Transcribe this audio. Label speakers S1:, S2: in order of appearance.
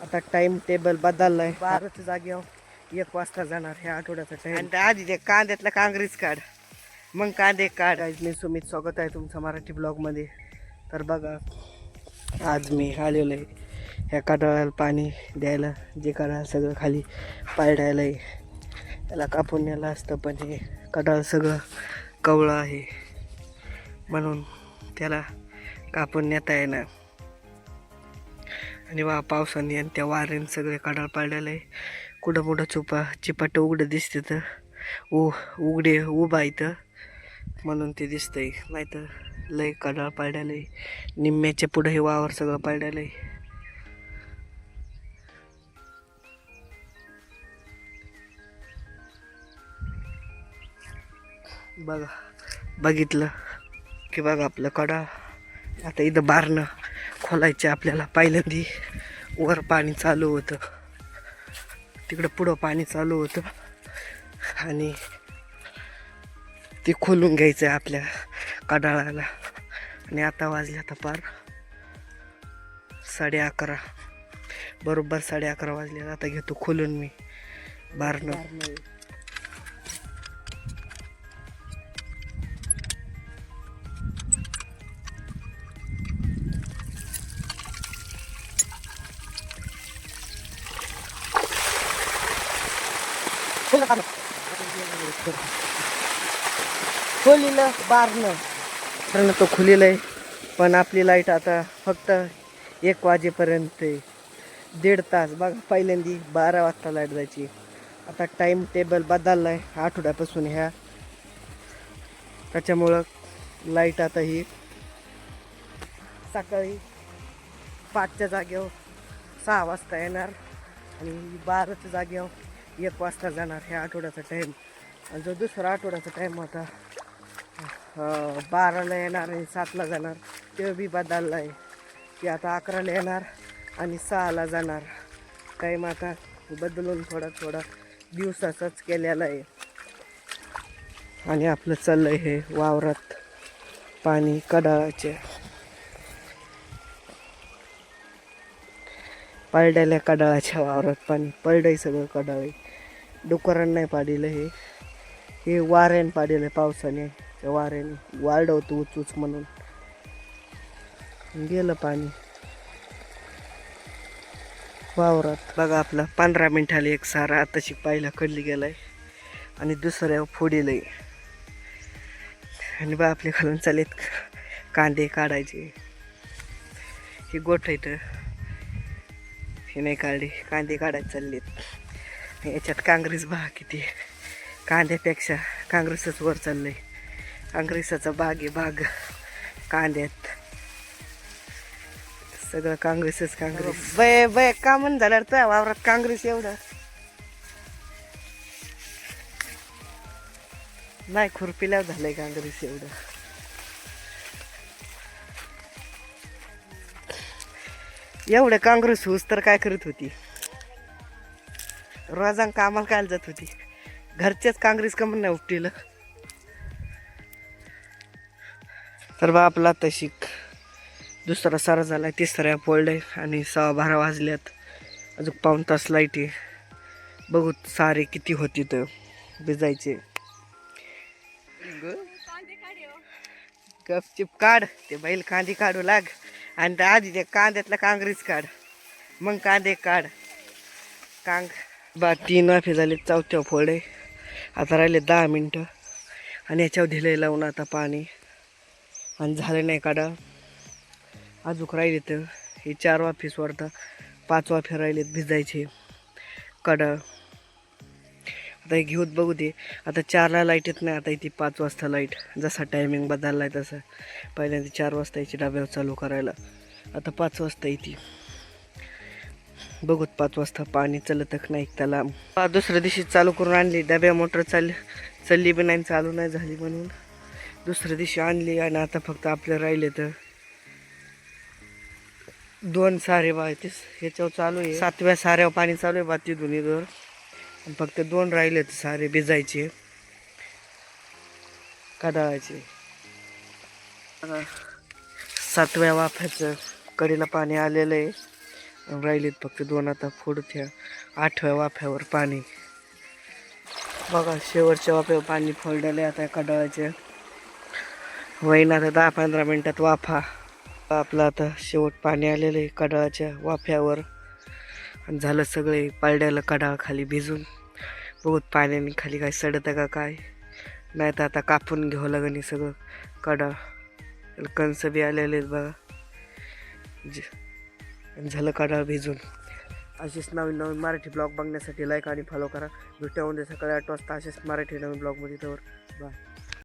S1: आता time table बदललाय. 12च्या जागेवर 1 वाजता जाणार ह्या आठवड्याचा टाइम. आणि आधी ते कांद्यातला कांगरीच काढ, मग कांदे काढ. मी सुमित, स्वागत आहे तुमचं मराठी ब्लॉगमध्ये. तर बघा, आज मी आलेलो आहे ह्या कडाळाला पाणी द्यायला. जे कडाळ सगळं खाली पायडायला आहे, त्याला कापून न्यायला असतं, पण हे कडाळ सगळं कवळं आहे म्हणून त्याला कापून नेता येणार. आणि पावसाने आणि त्या वाऱ्याने सगळे कडाळ पाडलेलं आहे. कुठं कुठं चिपाट उघडं दिसते तर उघडे उभा इथं म्हणून ते दिसतंय, नाहीतर लय कडाळ पाडलेलं आहे. निम्म्याच्या पुढं हे वावर सगळं पाडलेलं आहे. बघा, बघितलं की बघा आपलं कडाळ. आता इथं बारणं खोलायचे आपल्याला. पहिल्यांदी वर पाणी चालू होतं, तिकडं पुढं पाणी चालू होतं आणि ते खोलून घ्यायचं आहे आपल्या कडाळाला. आणि आता वाजले आता पार 11:30, बरोबर 11:30 वाजले. आता घेतो खोलून मी बारणं. खोलीलं बारणं तो खुलेलं आहे, पण आपली लाईट आता फक्त 1 वाजेपर्यंत आहे. 1.5 तास. बघा, पहिल्यांदी 12 वाजता लाईट जायची. आता टाइम टेबल बदलला आहे आठवड्यापासून ह्या, त्याच्यामुळं लाईट आता ही सकाळी 5च्या जागेवर 6 वाजता येणार आणि 12च्या जागेवर 1 वाजता जाणार ह्या आठवड्याचा टाईम. आणि जो दुसरा आठवड्याचा टाईम होता 12ला येणार आणि 7ला जाणार, ते बी बदलला आहे की आता 11ला येणार आणि 6ला जाणार. टाईम आता बदलून थोडा दिवसाचाच केलेला आहे. आणि आपलं चाललंय हे वावरात पाणी कडाळाचे पडलेल्या कडाळाच्या वावरात पाणी पडलंय. सगळं कडाळ डुकरांना नाही पाडिलं, हे वाऱ्याने पाडिलं. पावसाने त्या वाऱ्याने वाढवतो उचूच म्हणून गेलं पाणी वावरात. बघा, आपला 15 मिनिटाला एक सारा आताशी पायला कडली गेलाय आणि दुसऱ्या फोडीलंय. आणि बा आपले खालून चालेत कांदे काढायचे. ही गोठ इथं हे नाही काढले, कांदे काढायचे चाललेत. याच्यात काँग्रेस बा किती, कांद्यापेक्षा काँग्रेसच वर चाललंय. काँग्रेसाचा बाग आहे, बाग कांद्यात सगळं काँग्रेसच काँग्रेस. बय का म्हण झाल्यावर तुझ्या वावरात काँग्रेस एवढं नाही, खुरपीला झालंय काँग्रेस एवढं. एवढं काँग्रेस होऊस तर काय करत होती? रोजान कामाला काय जात होती? घरचेच काँग्रेस का म्हणून नाही उपटीलं. तर बा आपला तशिक दुसरा सारा झाला, तिसऱ्या पोळले आणि 12:15 वाजल्यात. अजून 1 तास लाईट आहे. बघू सारे किती होती तर भिजायचे. गपचिप काढ, ते बैल कांदे काढू लाग. आणि आधी ते कांद्यातला काँग्रेस काढ, मग कांदे काढ. 3 वाफे झाले, 4थ्या फोडे. आता राहिले 10 मिनटं आणि याच्यावर दिलंय लावून आता पाणी. आणि झालं नाही काढा, अजून राहिले तर हे 4 वाफे सोडता 5 वाफे राहिलेत भिजायचे काढा. आता हे घेऊत बघू दे. आता 4ला लाईट येत नाही, आता इथे 5 वाजता लाईट. जसा टायमिंग बदलला आहे तसं. पहिल्यांदा 4 वाजता याची डब्यावर चालू करायला, आता 5 वाजता येते. बघूत 5 वाजता पाणी चालत नाही त्याला. दुसऱ्या दिवशी चालू करून आणली, डब्या मोटर चालली बी नाही, चालू नाही झाली म्हणून दुसऱ्या दिवशी आणली. आणि आता फक्त आपले राहिले तर 2 सारे बा ह्याच्यावर चालू आहे. 7व्या साऱ्यावर पाणी चालू आहे बा ती दोन्ही दोर. फक्त 2 राहिलेत सारे भिजायचे कडाळाचे. 7व्या वाफ्याचं कडीला पाणी आलेलं आहे. राहिलेत फक्त 2 आता पुढच्या 8व्या वाफ्यावर पाणी. बघा शेवटच्या वाफ्यावर पाणी फोडलेलं आता कडाळाचे होईना आता 10-15 मिनिटात वाफा. आपलं आता शेवट पाणी आलेलं आहे कडाळाच्या वाफ्यावर आणि झालं सगळे पडलेलं कडाळ खाली भिजून. बहुत पाण्याने खाली काय सडतं का काय, नाही तर आता कापून घ्यावं लागेल हे सगळं कडाळ. कंस बी आलेले आहेत बघा. झालं कडाळ भिजून. असेच नवीन नवीन मराठी ब्लॉग बघण्यासाठी लाईक आणि फॉलो करा. भेटूया उद्या सकाळी 8 वाजता असेच मराठी नवीन ब्लॉगमध्ये. तर बाय.